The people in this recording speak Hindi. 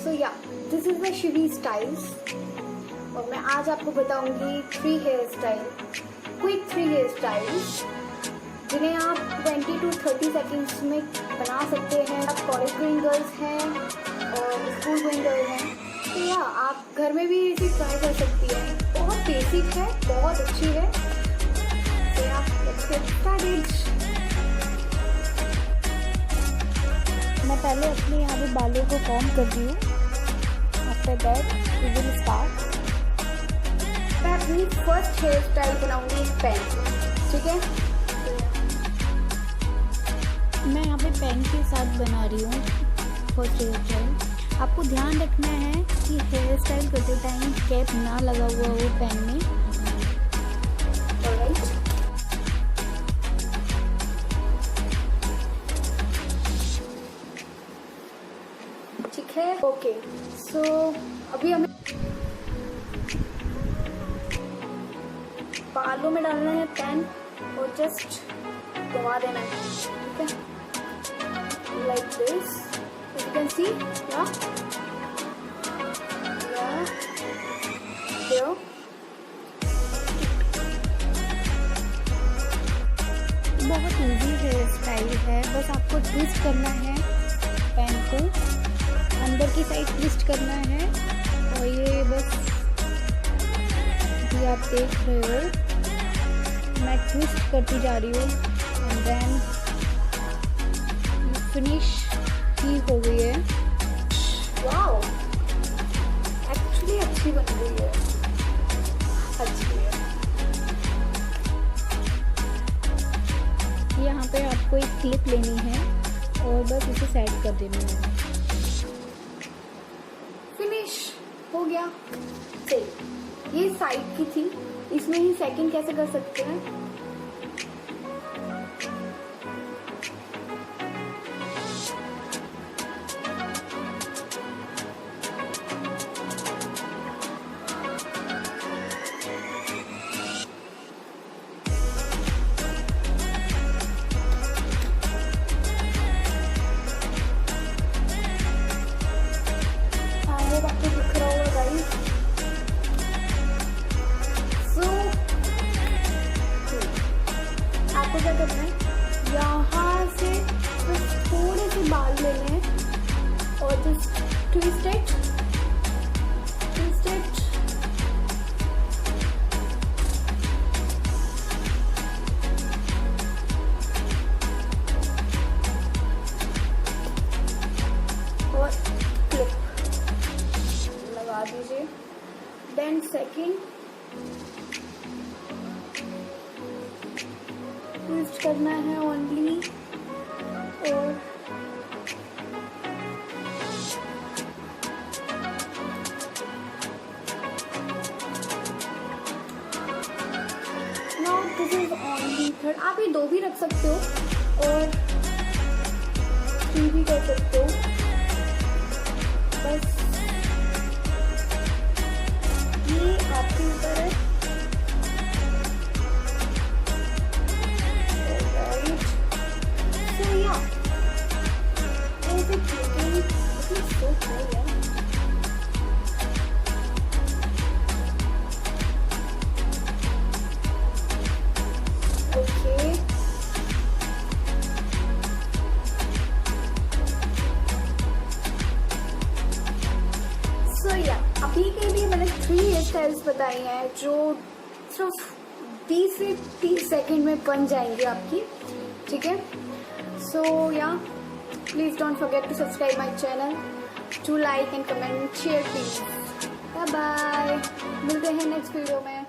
So yeah this is my Shivi styles और मैं आज आपको बताऊंगी 3 hair style, quick 3 hair styles जिन्हें आप 20 to 30 सेकेंड्स में बना सकते हैं। आप कॉलेज गोइंग गर्ल्स हैं और स्कूल गोइंग गर्ल हैं तो या आप घर में भी इसे ट्राई कर सकती हैं। बहुत बेसिक है, बहुत अच्छी है। तो या लेट्स गेट स्टार्टेड। मैं पहले अपने यहाँ पे बालों को कॉम्ब कर रही हूँ। After that we will start. मैं अपनी फर्स्ट हेयर स्टाइल बनाऊंगी पेन, ठीक है। मैं यहाँ पे पेन के साथ बना रही हूँ फर्स्ट हेयर स्टाइल। आपको ध्यान रखना है कि हेयर स्टाइल करते टाइम कैप ना लगा हुआ हो पेन में। ऑलराइट, ठीक है। ओके, सो अभी हमें बालों में डालना है पेन और जस्ट घुमा देना है, ठीक है, like this. You can see या बहुत इजी हेयर स्टाइल है, बस आपको ट्विस्ट करना है पेन को, अंदर की साइड ट्विस्ट करना है और ये बस ये आप देख रहे हो मैं ट्विस्ट करती जा रही हूँ एंड देन फिनिश ही हो गई है। वाओ, एक्चुअली अच्छी बन गई है, अच्छी है। यहाँ पे आपको एक क्लिप लेनी है और बस इसे सेट कर देना है। फिनिश हो गया। चलिए, ये साइड की थी, इसमें ही सेकंड कैसे कर सकते हैं। आपको दिख रहा होगा गाइस। सो आपको क्या करना है, यहाँ से बस थोड़े से बाल लेने हैं और just twist it, twist it. और क्लिप लगा दीजिए। देन सेकंड ट्विस्ट करना है ओनली और now this is only third. आप ये 2 भी रख सकते हो और 3 भी कर सकते हो। बस ये आपके ऊपर है। Alright. So yeah, is it looking? It is so cool, yeah. Okay. So yeah, अभी के लिए मैंने 3 हेयर स्टाइल्स बताई हैं जो सिर्फ 20 से 30 सेकेंड में बन जाएंगी आपकी, ठीक है। So yeah please don't forget to subscribe my channel, to like and comment, share please. Bye bye, मिलते हैं नेक्स्ट वीडियो में।